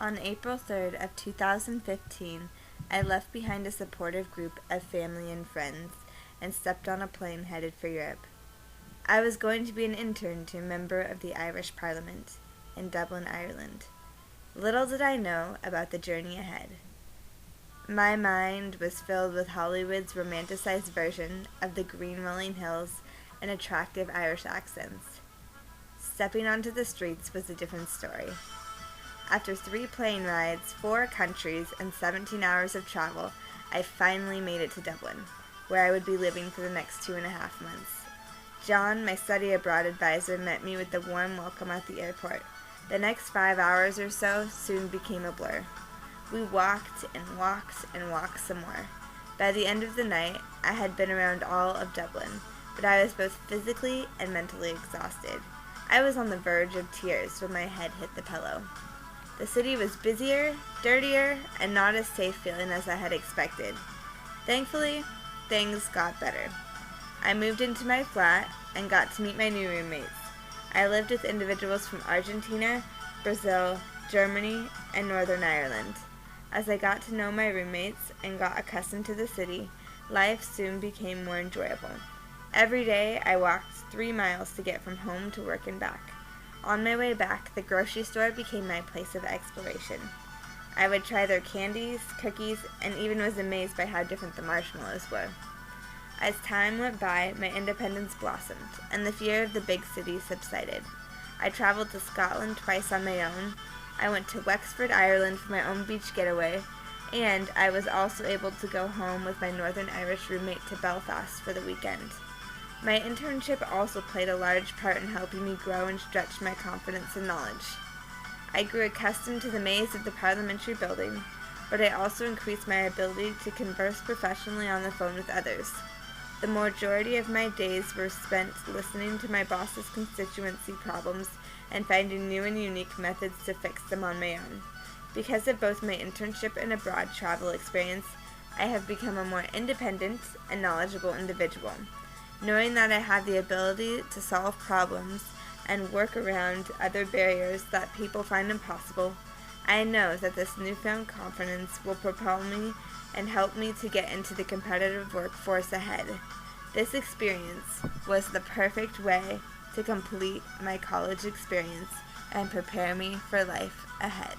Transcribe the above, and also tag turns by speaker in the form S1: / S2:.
S1: On April 3rd of 2015, I left behind a supportive group of family and friends and stepped on a plane headed for Europe. I was going to be an intern to a member of the Irish Parliament in Dublin, Ireland. Little did I know about the journey ahead. My mind was filled with Hollywood's romanticized version of the green rolling hills and attractive Irish accents. Stepping onto the streets was a different story. After 3 plane rides, 4 countries, and 17 hours of travel, I finally made it to Dublin, where I would be living for the next 2.5 months. John, my study abroad advisor, met me with a warm welcome at the airport. The next 5 hours or so soon became a blur. We walked and walked and walked some more. By the end of the night, I had been around all of Dublin, but I was both physically and mentally exhausted. I was on the verge of tears when my head hit the pillow. The city was busier, dirtier, and not as safe feeling as I had expected. Thankfully, things got better. I moved into my flat and got to meet my new roommates. I lived with individuals from Argentina, Brazil, Germany, and Northern Ireland. As I got to know my roommates and got accustomed to the city, life soon became more enjoyable. Every day, I walked 3 miles to get from home to work and back. On my way back, the grocery store became my place of exploration. I would try their candies, cookies, and even was amazed by how different the marshmallows were. As time went by, my independence blossomed, and the fear of the big city subsided. I traveled to Scotland twice on my own. I went to Wexford, Ireland for my own beach getaway, and I was also able to go home with my Northern Irish roommate to Belfast for the weekend. My internship also played a large part in helping me grow and stretch my confidence and knowledge. I grew accustomed to the maze of the parliamentary building, but I also increased my ability to converse professionally on the phone with others. The majority of my days were spent listening to my boss's constituency problems and finding new and unique methods to fix them on my own. Because of both my internship and abroad travel experience, I have become a more independent and knowledgeable individual. Knowing that I have the ability to solve problems and work around other barriers that people find impossible, I know that this newfound confidence will propel me and help me to get into the competitive workforce ahead. This experience was the perfect way to complete my college experience and prepare me for life ahead.